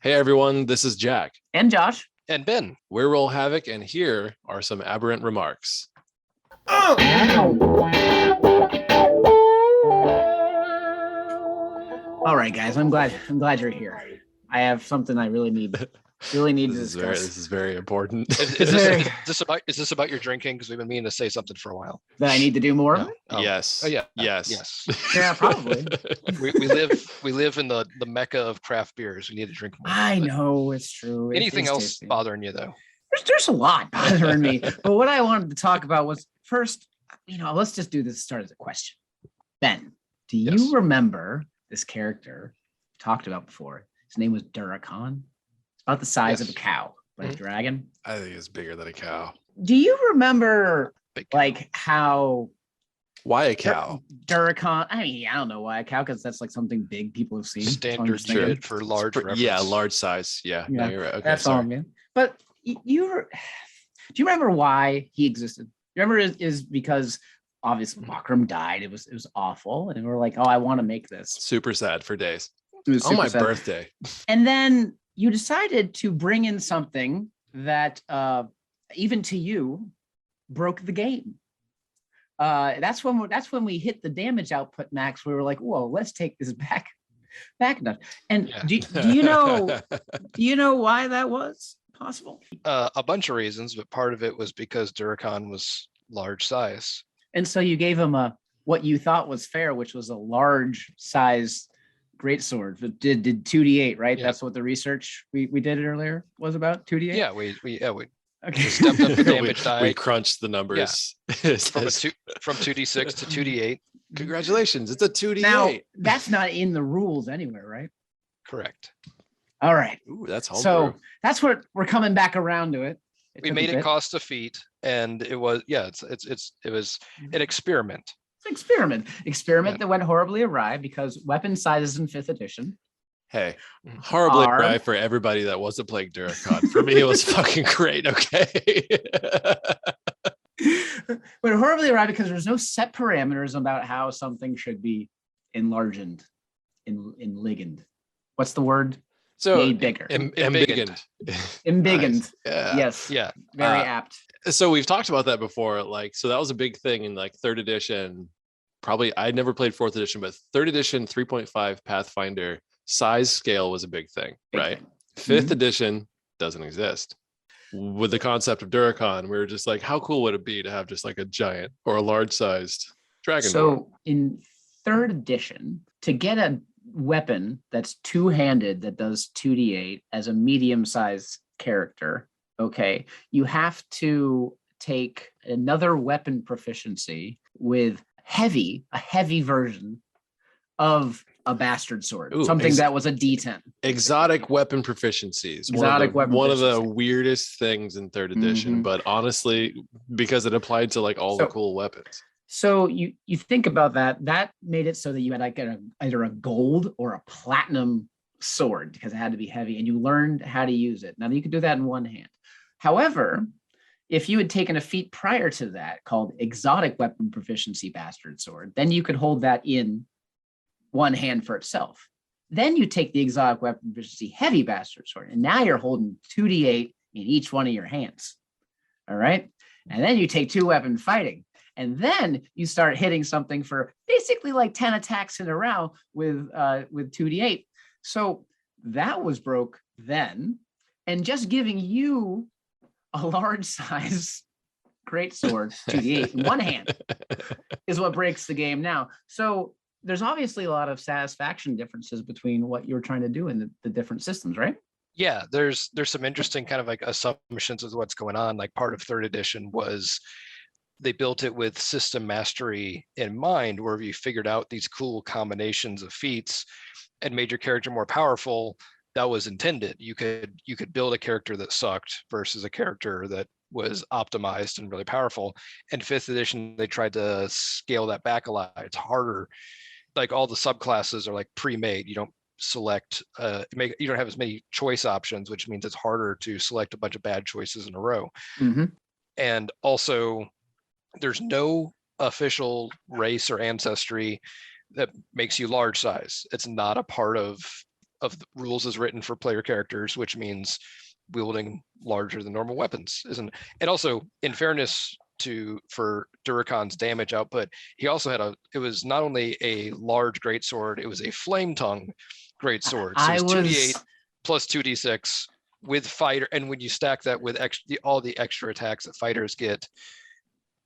Hey everyone, this is Jack. And Josh. And Ben. We're Roll Havoc, and here are some aberrant remarks. All right, guys. I'm glad you're here. I have something I really need to discuss. This is very important. Is this about your drinking? Because we've been meaning to say something for a while. That I need to do more of it? Oh. Yes. Oh yeah. Yes. Yeah, probably. we live in the mecca of craft beers. We need to drink more. I know it's true. Anything else bothering you though? There's a lot bothering me. But what I wanted to talk about was first, let's just do this start as a question. Ben, do you remember this character we talked about before? His name was Duracon. It's about the size of a cow, but a dragon. I think it's bigger than a cow. Do you remember how why a cow? Duracon. I don't know why a cow, because that's like something big people have seen. Standard shit for large reference. Yeah, large size. Yeah. No, you're right. Okay, that's all, man. But do you remember why he existed? You remember is because obviously Makram died. It was awful, and we were like, oh, I want to make this. Super sad for days. It was on my sad. birthday. And then you decided to bring in something that even to you broke the game. That's when we hit the damage output max. We were like, whoa, let's take this back enough. And do you know why that was possible? A bunch of reasons, but part of it was because Duracon was large size. And so you gave him what you thought was fair, which was a large size greatsword. But did 2d8, right? Yeah. That's what the research we did it earlier was about, 2d8? Yeah, we okay. Stepped up the damage die. We crunched the numbers. Yeah. from 2d6 to 2d8. Congratulations, it's a 2d8. Now, that's not in the rules anywhere, right? Correct. All right. Ooh, that's homebrew. So that's what we're coming back around to it. We made it cost a feat, and it was it was an experiment. It's an experiment that went horribly awry because weapon sizes in 5th edition. Hey, horribly awry for everybody that wasn't playing Duracon. For me, it was fucking great. Okay. But horribly awry because there's no set parameters about how something should be enlarged in ligand. What's the word? So made bigger. Embiggened. Embiggened. Yeah. Yes. Yeah. Very apt. So we've talked about that before. So that was a big thing in 3rd edition. Probably I never played 4th edition, but 3rd edition 3.5 Pathfinder size scale was a big thing, right? 5th edition doesn't exist. With the concept of Duracon, we were just like, how cool would it be to have just like a giant or a large sized dragon? So in 3rd edition, to get a weapon that's two-handed that does 2d8 as a medium-sized character, okay, you have to take another weapon proficiency with a heavy version of a bastard sword. Ooh, something that was a D10. Exotic weapon proficiencies. One of the weirdest things in 3rd edition, but honestly, because it applied to all the cool weapons. So you think about that made it so that you had either a gold or a platinum sword because it had to be heavy, and you learned how to use it. Now you could do that in one hand. However, if you had taken a feat prior to that called exotic weapon proficiency bastard sword, then you could hold that in one hand for itself. Then you take the exotic weapon proficiency heavy bastard sword, and now you're holding 2d8 in each one of your hands. All right. And then you take 2 weapon fighting. And then you start hitting something for basically 10 attacks in a round with 2d8. So that was broke then. And just giving you a large size greatsword 2d8 in one hand is what breaks the game now. So there's obviously a lot of satisfaction differences between what you're trying to do in the different systems, right? Yeah, there's some interesting kind of assumptions of what's going on. Part of 3rd edition was they built it with system mastery in mind, where you figured out these cool combinations of feats and made your character more powerful. That was intended. You could build a character that sucked versus a character that was optimized and really powerful. And 5th edition, they tried to scale that back a lot. It's harder. All the subclasses are pre-made. You don't select, you don't have as many choice options, which means it's harder to select a bunch of bad choices in a row. And also, there's no official race or ancestry that makes you large size. It's not a part of of the rules is written for player characters, which means wielding larger than normal weapons, isn't? And also, in fairness for Durakan's damage output, he also had it was not only a large greatsword, it was a flame tongue greatsword. So it's 2d8 plus 2d6 with fighter, and when you stack that with all the extra attacks that fighters get,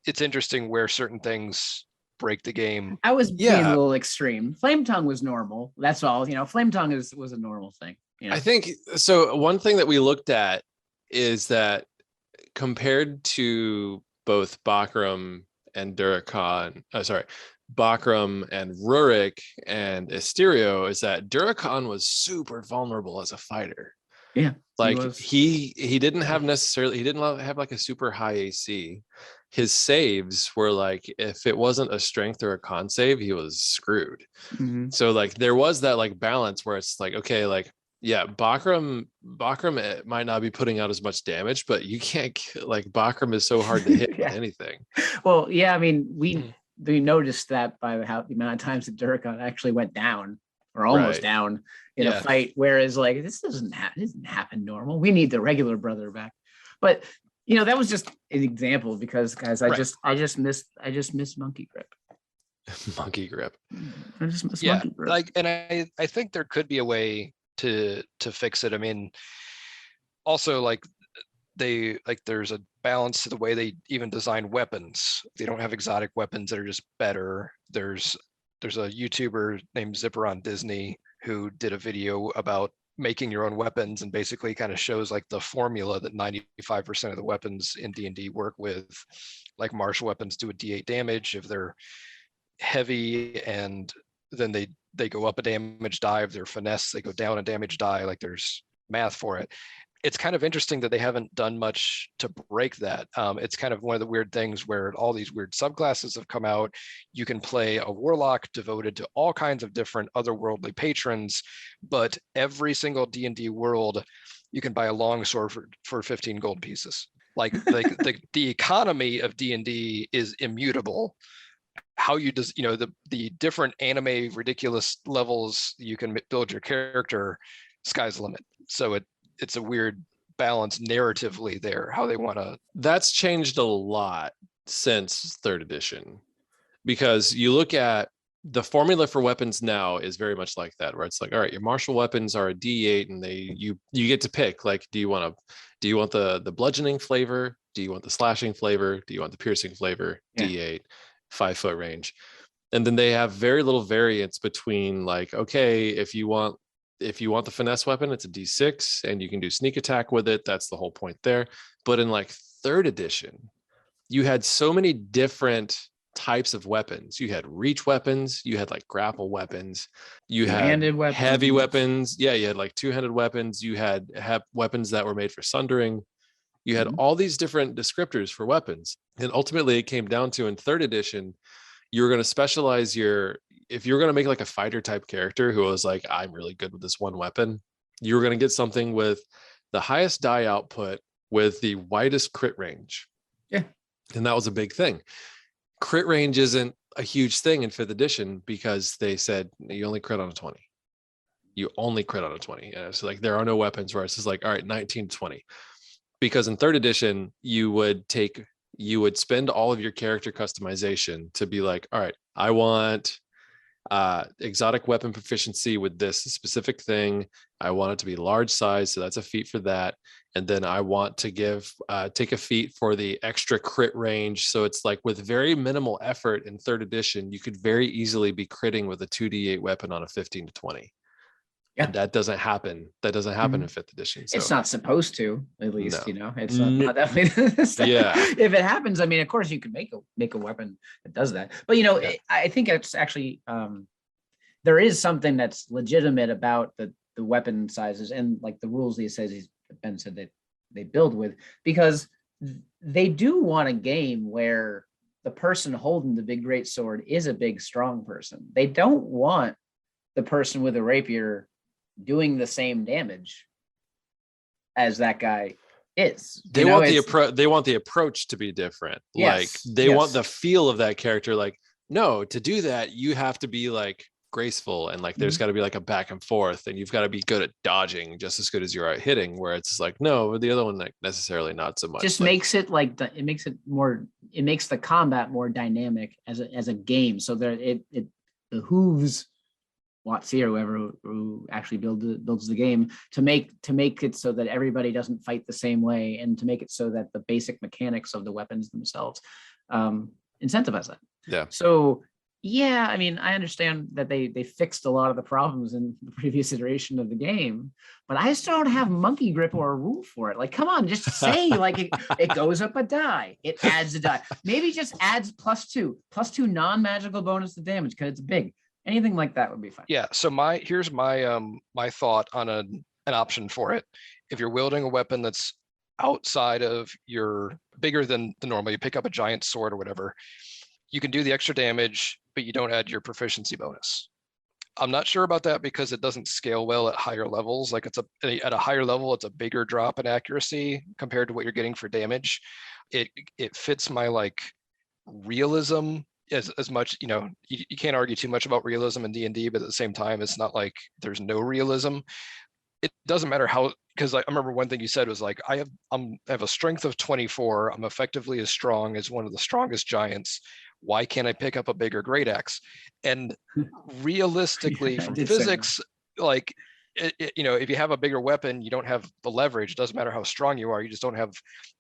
it's interesting where certain things break the game. I was being a little extreme. Flame tongue was normal. That's all. Flame tongue was a normal thing. I think so. One thing that we looked at is that compared to both Bakram and Durakan, Bakram and Rurik and Asterio, is that Durakan was super vulnerable as a fighter. Yeah. Like he didn't have like a super high AC. His saves were like, if it wasn't a strength or a con save, he was screwed. Mm-hmm. So like there was that like balance where it's like, okay, like, yeah, Bakram might not be putting out as much damage, but you can't, like, Bakram is so hard to hit with anything. Well, yeah, I mean, we noticed that by the amount of times that Durakan actually went down or almost down in a fight, whereas like this doesn't happen normal. We need the regular brother back. But that was just an example because, guys, I just missed monkey grip. Monkey grip. I just missed monkey grip. Like, and I think there could be a way to fix it. I mean, also like there's a balance to the way they even design weapons. They don't have exotic weapons that are just better. There's a YouTuber named Zipper on Disney who did a video about making your own weapons and basically kind of shows like the formula that 95% of the weapons in D&D work with. Like martial weapons do a D8 damage if they're heavy, and then they go up a damage die. If they're finesse, they go down a damage die. Like there's math for it. It's kind of interesting that they haven't done much to break that. It's kind of one of the weird things where all these weird subclasses have come out. You can play a warlock devoted to all kinds of different otherworldly patrons, but every single D&D world, you can buy a longsword for 15 gold pieces. Like the economy of D&D is immutable. How you does the different anime ridiculous levels you can build your character, sky's the limit. So it's a weird balance narratively there, how they want to. That's changed a lot since third edition, because you look at the formula for weapons now is very much like that, where it's like, all right, your martial weapons are a D8 and you get to pick, like, do you want the bludgeoning flavor? Do you want the slashing flavor? Do you want the piercing flavor? D8, 5 foot range. And then they have very little variance between, like, okay, if you want the finesse weapon, it's a D6 and you can do sneak attack with it. That's the whole point there. But in like third edition, you had so many different types of weapons. You had reach weapons, you had like grapple weapons, you had heavy weapons. Yeah, you had like two-handed weapons. You had weapons that were made for sundering. You had all these different descriptors for weapons. And ultimately it came down to, in third edition, you were going to specialize if you're going to make like a fighter type character who was like, I'm really good with this one weapon, you were going to get something with the highest die output with the widest crit range. Yeah. And that was a big thing. Crit range isn't a huge thing in fifth edition because they said you only crit on a 20. You only crit on a 20. And it's like, there are no weapons where it's just like, all right, 19 to 20. Because in third edition, you would spend all of your character customization to be like, all right, I want exotic weapon proficiency with this specific thing. I want it to be large size, so that's a feat for that. And then I want to take a feat for the extra crit range. So it's like, with very minimal effort in third edition, you could very easily be critting with a 2d8 weapon on a 15 to 20. Yeah. And that doesn't happen. That doesn't happen in fifth edition. So. It's not supposed to, at least, it's not definitely. Yeah. If it happens, I mean, of course you can make a weapon that does that. But, I think it's actually, there is something that's legitimate about the weapon sizes and like the rules Ben said that they build with, because they do want a game where the person holding the big great sword is a big strong person. They don't want the person with a rapier doing the same damage as that guy is. They want the approach to be different. Yes, like they want the feel of that character. Like, no, to do that, you have to be like graceful, and like there's got to be like a back and forth, and you've got to be good at dodging just as good as you are at hitting, where it's like, no, the other one like necessarily not so much. Just like, makes it like it makes the combat more dynamic as a game, so that it behooves Watsi or whoever who actually builds the game to make it so that everybody doesn't fight the same way, and to make it so that the basic mechanics of the weapons themselves incentivize that. Yeah. So yeah, I mean, I understand that they fixed a lot of the problems in the previous iteration of the game, but I just don't have monkey grip or a rule for it. Like, come on, just say like it goes up a die, it adds a die. Maybe just adds +2 non-magical bonus to damage because it's big. Anything like that would be fine. Yeah. So here's my my thought on an option for it. If you're wielding a weapon that's outside of your bigger than the normal, you pick up a giant sword or whatever, you can do the extra damage, but you don't add your proficiency bonus. I'm not sure about that because it doesn't scale well at higher levels. Like at a higher level, it's a bigger drop in accuracy compared to what you're getting for damage. It fits my like realism as much, you know, you can't argue too much about realism in D&D, but at the same time, it's not like there's no realism. It doesn't matter how, because I remember one thing you said was like, I have a strength of 24. I'm effectively as strong as one of the strongest giants. Why can't I pick up a bigger great axe? And realistically, from physics, like, you know, if you have a bigger weapon, you don't have the leverage. It doesn't matter how strong you are. You just don't have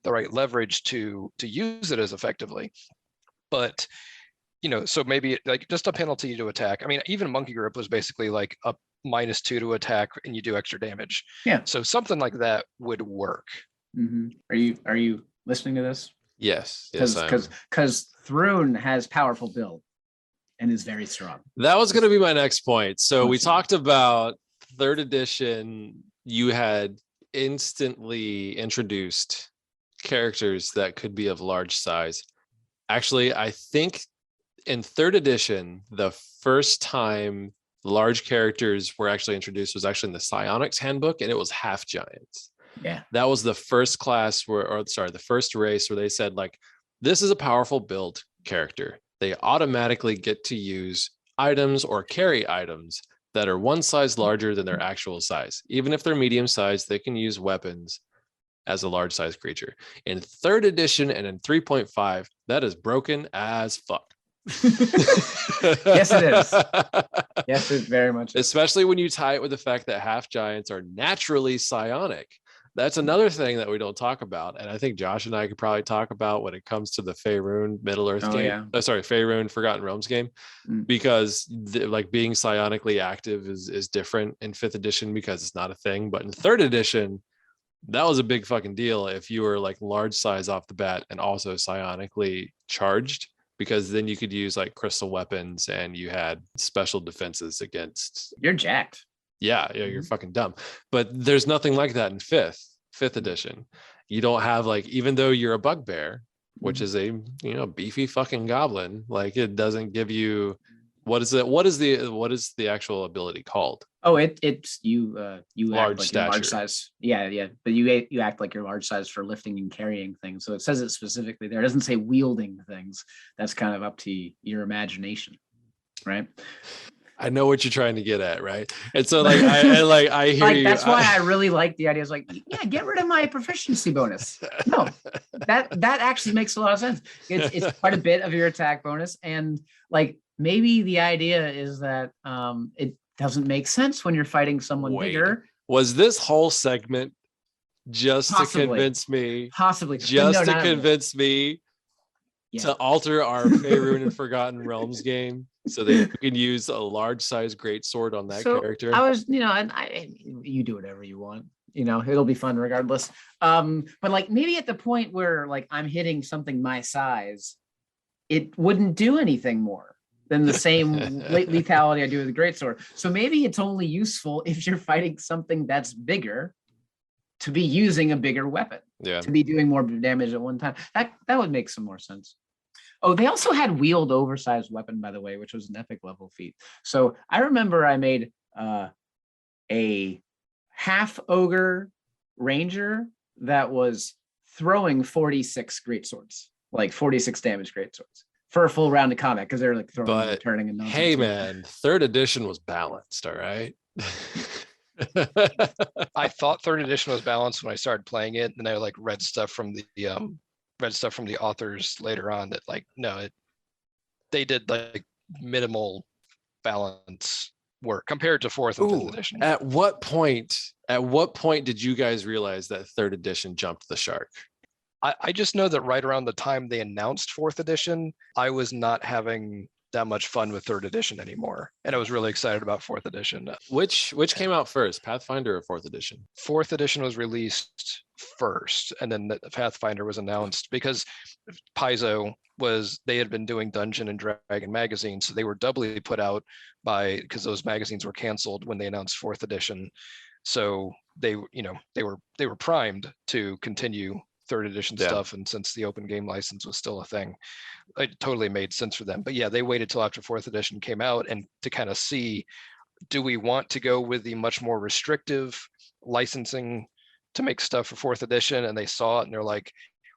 the right leverage to use it as effectively. But, you know, so maybe like just a penalty to attack. I mean, even monkey grip was basically like a -2 to attack and you do extra damage. Yeah. So something like that would work. Mm-hmm. Are you listening to this? Yes. Because Thrune has powerful build and is very strong. That was going to be my next point. So we What's talked about 3rd edition. You had instantly introduced characters that could be of large size. Actually, I think in 3rd edition, the first time large characters were actually introduced was actually in the Psionics handbook, and it was half giants. Yeah. That was the first class the first race where they said, like, this is a powerful build character. They automatically get to use items or carry items that are one size larger than their actual size. Even if they're medium sized, they can use weapons as a large size creature. In 3rd edition and in 3.5, that is broken as fuck. Yes, it is. Yes, it very much is. Especially when you tie it with the fact that half giants are naturally psionic. That's another thing that we don't talk about, and I think Josh and I could probably talk about when it comes to the Faerun Middle Earth game. Yeah. Faerun Forgotten Realms game, because like being psionically active is different in 5th edition because it's not a thing. But in 3rd edition, that was a big fucking deal if you were like large size off the bat and also psionically charged, because then you could use like crystal weapons and you had special defenses against. You're jacked. Yeah, you're fucking dumb. But there's nothing like that in 5th edition. You don't have like, even though you're a bugbear, which is a, you know, beefy fucking goblin, like it doesn't give you, what is the actual ability called? Oh, it's you large act like stature. large size. Yeah. But you act like you're large size for lifting and carrying things. So it says it specifically there. It doesn't say wielding things. That's kind of up to your imagination, right? I know what you're trying to get at, right? And so like I hear like, you. that's why I really like the idea. It's like, yeah, get rid of my proficiency bonus. No, that actually makes a lot of sense. It's quite a bit of your attack bonus, and like maybe the idea is that it doesn't make sense when you're fighting someone bigger. Was this whole segment just Possibly. to convince me? Possibly. Just to convince me to alter our Faerun and Forgotten Realms game so that you can use a large size greatsword on that character? I was, and you do whatever you want. It'll be fun regardless. But like maybe at the point where like I'm hitting something my size, it wouldn't do anything more than the same lethality I do with the greatsword. So maybe it's only useful if you're fighting something that's bigger to be using a bigger weapon. Yeah. To be doing more damage at one time. That would make some more sense. Oh, they also had wield oversized weapon, by the way, which was an epic level feat. So I remember I made a half ogre ranger that was throwing 46 greatswords, like 46 damage greatswords. for a full round of combat because they're like throwing and But turning and nonsense. hey, Yeah. man, third edition was balanced. All right. I thought third edition was balanced when I started playing it, and I like read stuff from the authors later on that like no, they did like minimal balance work compared to fourth and fifth Ooh, edition. at what point did you guys realize that third edition jumped the shark? I just know that right around the time they announced fourth edition, I was not having that much fun with third edition anymore, and I was really excited about fourth edition. Which came out first, Pathfinder or fourth edition? Fourth edition was released first, and then the Pathfinder was announced because Paizo they had been doing Dungeon and Dragon magazines, so they were doubly put out because those magazines were canceled when they announced fourth edition. So they were primed to continue third edition stuff, and since the open game license was still a thing, it totally made sense for them. But yeah, they waited till after fourth edition came out and to kind of see, do we want to go with the much more restrictive licensing to make stuff for fourth edition? And they saw it and they're like,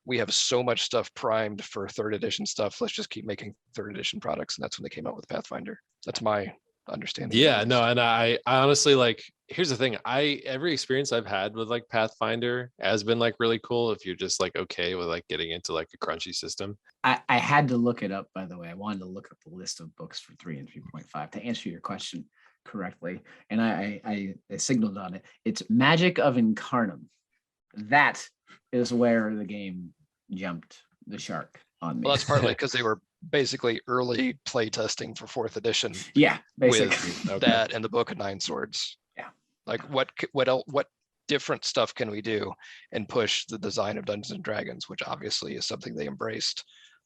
we have so much stuff primed for third edition stuff, let's just keep making third edition products. And that's when they came out with Pathfinder. That's my understanding. Yeah, no, and I honestly, like, here's the thing, every experience I've had with like Pathfinder has been like really cool if you're just like okay with like getting into like a crunchy system. I had to look it up, by the way. I wanted to look up the list of books for 3 and 3.5 to answer your question correctly. And I signaled on it. It's Magic of Incarnum. That is where the game jumped the shark on me. Well, that's partly because they were basically early play testing for fourth edition. Yeah, basically. With that and the Book of Nine Swords. Yeah. Like what different stuff can we do and push the design of Dungeons and Dragons, which obviously is something they embraced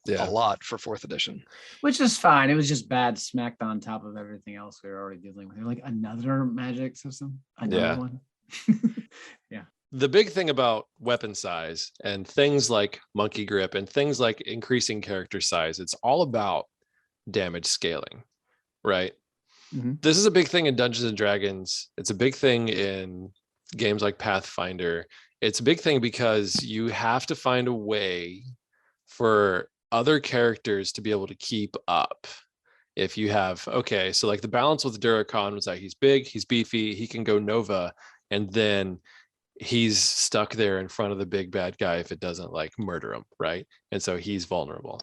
a lot for fourth edition. Which is fine. It was just bad smacked on top of everything else we were already dealing with. They're like, another magic system? Another one? Yeah. The big thing about weapon size and things like monkey grip and things like increasing character size, it's all about damage scaling, right? Mm-hmm. This is a big thing in Dungeons and Dragons. It's a big thing in games like Pathfinder. It's a big thing because you have to find a way for other characters to be able to keep up. If you have, okay, so like the balance with Duracon was that he's big, he's beefy, he can go Nova, and then he's stuck there in front of the big bad guy if it doesn't like murder him, right? And so he's vulnerable.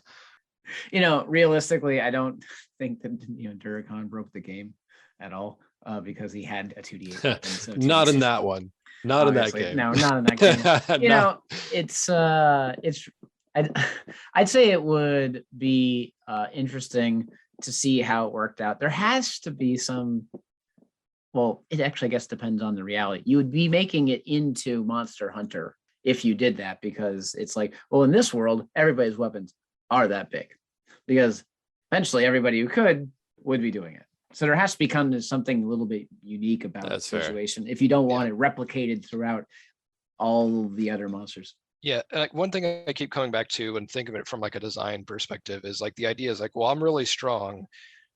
Realistically, I don't think that Duracon broke the game at all because he had a 2d8 weapon, so not in that one. Not obviously. in that game. No, not in that game. It's I'd say it would be interesting to see how it worked out. There has to be some. Well, it actually, I guess, depends on the reality. You would be making it into Monster Hunter if you did that, because it's like, well, in this world, everybody's weapons are that big, because eventually everybody who could would be doing it. So there has to be kind of something a little bit unique about the situation if you don't want it replicated throughout all the other monsters. Yeah, and like one thing I keep coming back to and think of it from like a design perspective is like the idea is like, well, I'm really strong,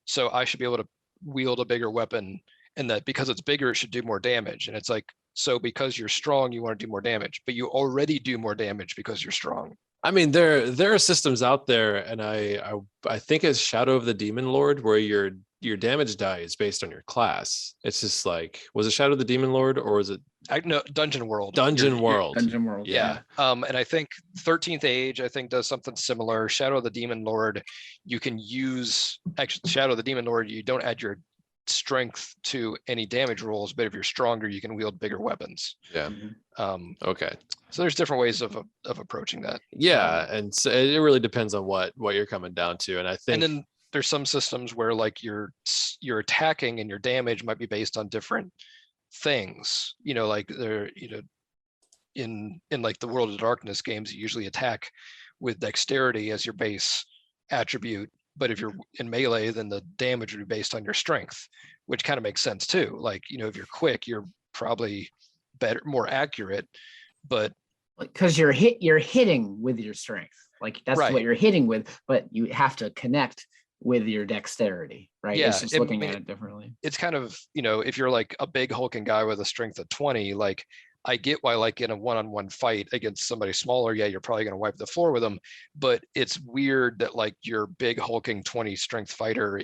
so I should be able to wield a bigger weapon, and that because it's bigger, it should do more damage. And it's like, so because you're strong, you want to do more damage, but you already do more damage because you're strong. I mean, there are systems out there, and I think it's Shadow of the Demon Lord, where your damage die is based on your class. It's just like, was it Shadow of the Demon Lord or was it? No, Dungeon World. Dungeon World. Yeah. And I think 13th Age, I think, does something similar. Shadow of the Demon Lord, you can use actually Shadow of the Demon Lord. You don't add your strength to any damage rolls, but if you're stronger, you can wield bigger weapons. Yeah. Okay. So there's different ways of approaching that. Yeah, and so it really depends on what you're coming down to, and I think. And then there's some systems where like your attacking and your damage might be based on different things. Like they're in like the World of Darkness games, you usually attack with dexterity as your base attribute. But if you're in melee, then the damage would be based on your strength, which kind of makes sense too. Like, if you're quick, you're probably better, more accurate, but because you're hitting with your strength. Like that's right. What you're hitting with, but you have to connect with your dexterity, right? Yeah, it's just looking at it differently. It's kind of, if you're like a big hulking guy with a strength of 20, like I get why, like in a one-on-one fight against somebody smaller, yeah, you're probably going to wipe the floor with them, but it's weird that like your big hulking 20 strength fighter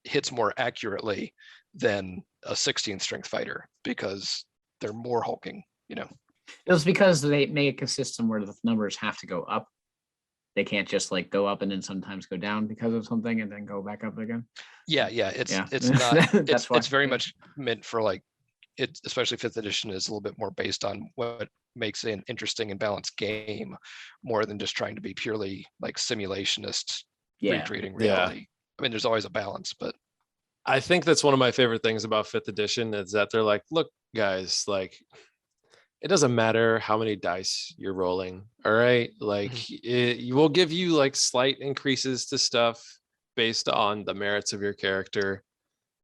hits more accurately than a 16 strength fighter because they're more hulking, you know. It was because they make a system where the numbers have to go up. They can't just like go up and then sometimes go down because of something and then go back up again. Yeah, it's Yeah. not That's why. it's very much meant for like it, especially 5th edition is a little bit more based on what makes an interesting and balanced game more than just trying to be purely like simulationist recreating reality. I mean, there's always a balance, but I think that's one of my favorite things about 5th edition is that they're like, look, guys, like it doesn't matter how many dice you're rolling. All right. Like you will give you like slight increases to stuff based on the merits of your character.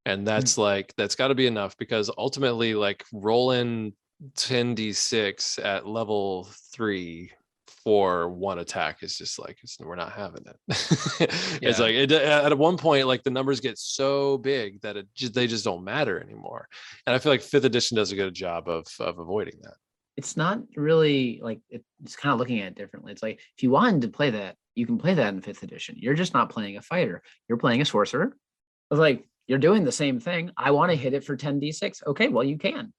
And that's like, that's got to be enough because ultimately like rolling 10d6 at level 3 for one attack is just like, we're not having it. It's like at one point, like the numbers get so big that they just don't matter anymore. And I feel like 5th edition does a good job of avoiding that. It's not really like it's kind of looking at it differently. It's like if you wanted to play that, you can play that in 5th edition. You're just not playing a fighter. You're playing a sorcerer. It's like you're doing the same thing. I want to hit it for 10d6. Okay, well you can.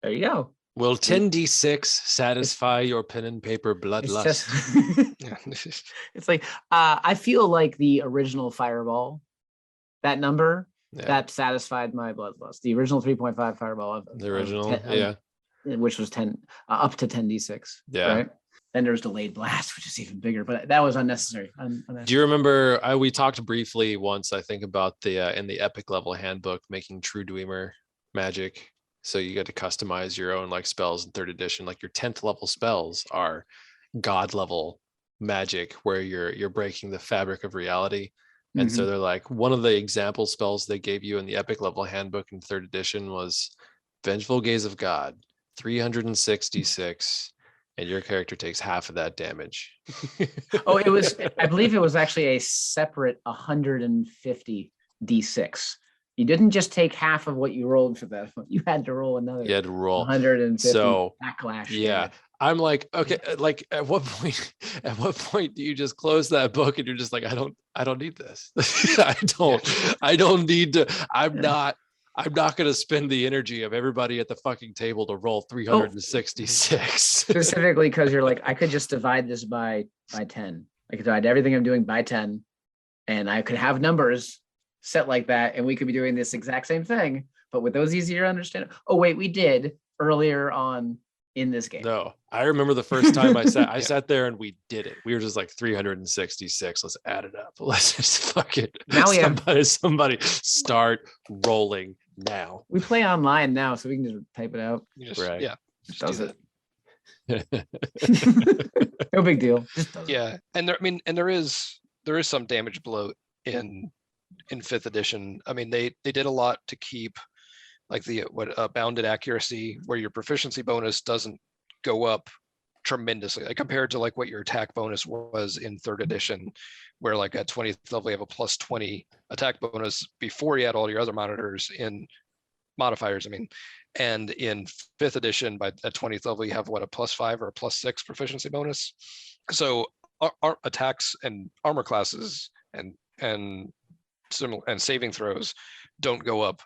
There you go. Will 10d6 satisfy your pen and paper bloodlust? It's like I feel like the original Fireball, that number that satisfied my bloodlust. The original 3.5 Fireball of the original, which was 10 up to 10d6. Right. Then there's delayed blast, which is even bigger, but that was unnecessary. Do you remember we talked briefly once, I think, about the in the epic level handbook making True Dweemer magic? So you get to customize your own like spells in 3rd edition. Like your 10th level spells are god level magic where you're breaking the fabric of reality. And so they're like, one of the example spells they gave you in the epic level handbook in 3rd edition was Vengeful Gaze of God, 366, and your character takes half of that damage. I believe it was actually a separate 150 d6. You didn't just take half of what you rolled for that. You had to roll another. You had to roll 150 so backlash. Yeah. I'm like, okay, like at what point do you just close that book and you're just like, I don't need this. I don't need to, I'm not going to spend the energy of everybody at the fucking table to roll 366. Specifically because you're like, I could just divide this by 10. I could divide everything I'm doing by 10 and I could have numbers set like that. And we could be doing this exact same thing, but with those easier to understand. Oh, wait, we did earlier on in this game. No, I remember the first time I sat there and we did it. We were just like 366. Let's add it up. Let's just fuck it. Now somebody start rolling now. We play online now, so we can just type it out. Right. Yeah. Just does it. No big deal. Just does it. And there is some damage bloat in 5th edition. I mean, they did a lot to keep like the bounded accuracy where your proficiency bonus doesn't go up tremendously, like compared to like what your attack bonus was in 3rd edition, where like at 20th level you have a plus 20 attack bonus before you add all your other modifiers. I mean, and in 5th edition at 20th level you have a plus 5 or a plus 6 proficiency bonus. So our attacks and armor classes and saving throws don't go up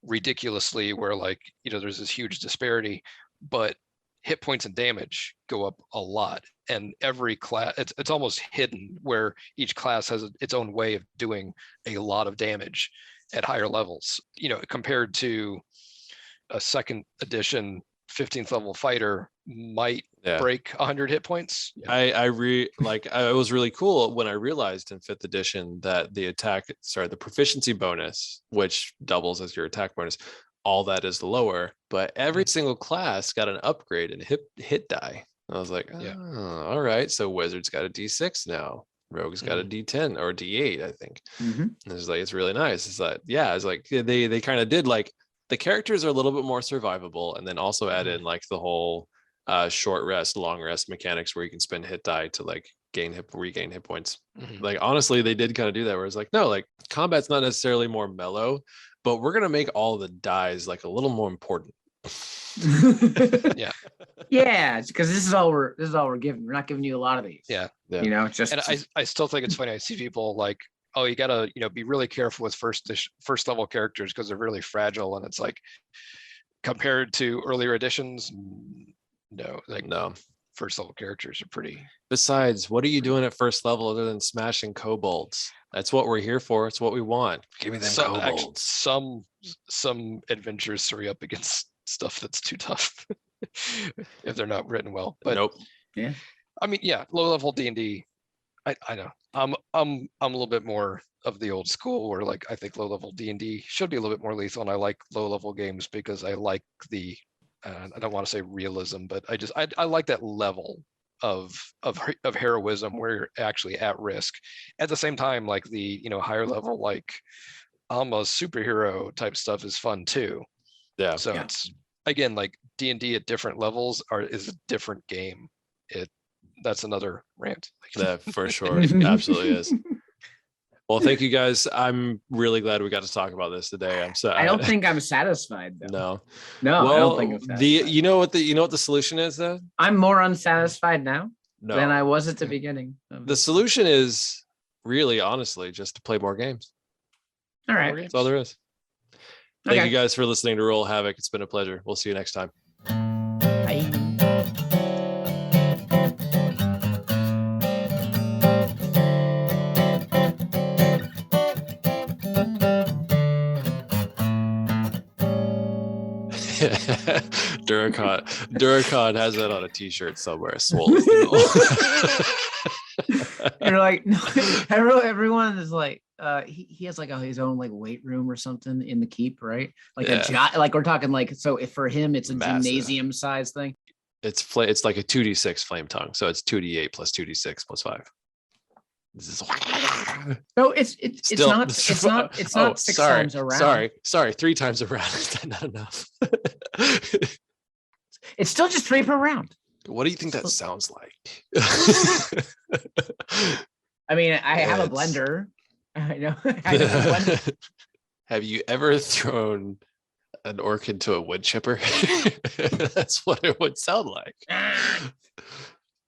ridiculously where like, there's this huge disparity, but hit points and damage go up a lot. And every class, it's almost hidden where each class has its own way of doing a lot of damage at higher levels, compared to a 2nd edition 15th level fighter might break 100 hit points. It was really cool when I realized in 5th edition that the proficiency bonus, which doubles as your attack bonus, all that is lower, but every single class got an upgrade in hit die. I was like, all right, so wizard's got a D6 now, rogue's got a D10 or D8, I think. And it's really nice. It's like they kind of did like the characters are a little bit more survivable, and then also add in like the whole short rest, long rest mechanics where you can spend hit die to like regain hit points. Like honestly, they did kind of do that where it's like, no, like combat's not necessarily more mellow, but we're gonna make all the dies like a little more important. Yeah. Yeah, because this is all we're giving. We're not giving you a lot of these. Yeah. Yeah. You know, it's just And I still think it's funny. I see people like, oh, you gotta, be really careful with first level characters because they're really fragile. And it's like, compared to earlier editions, no, like No. first level characters are pretty. Besides, what are you doing at first level other than smashing kobolds? That's what we're here for. It's what we want. Give me them kobolds. Some adventures throw you up against stuff that's too tough if they're not written well. But nope. Yeah. I mean, yeah, low level D&D. I know. I'm a little bit more of the old school where like I think low level D&D should be a little bit more lethal, and I like low level games because I like the I don't want to say realism, but I like that level of heroism where you're actually at risk. At the same time, like the higher level, like almost superhero type stuff is fun too. Yeah. So Yeah. it's again like D&D at different levels is a different game. That's another rant. That for sure. Absolutely is. Well, thank you guys. I'm really glad we got to talk about this today. I'm so I don't think I'm satisfied though. no. No, Well, I don't think I'm satisfied. you know what the solution is though? I'm more unsatisfied now No. than I was at the beginning. The solution is really honestly just to play more games. All right. That's all there is. Thank Okay. you guys for listening to Roll Havoc. It's been a pleasure. We'll see you next time. Bye. Duracon has that on a t-shirt somewhere. Swollen. You're like, no, everyone is like, he has like his own like weight room or something in the keep, right? Like like we're talking like, so if for him it's a Massive. gymnasium size thing. It's like a 2d6 flame tongue, so it's 2d8 plus 2d6 plus 5. This is No, it's still, not 6 times around. Sorry, 3 times around. Is that not enough? It's still just 3 per round. What do you think that sounds like? I mean, I have a blender. I know. I have a blender. Have you ever thrown an orc into a wood chipper? That's what it would sound like.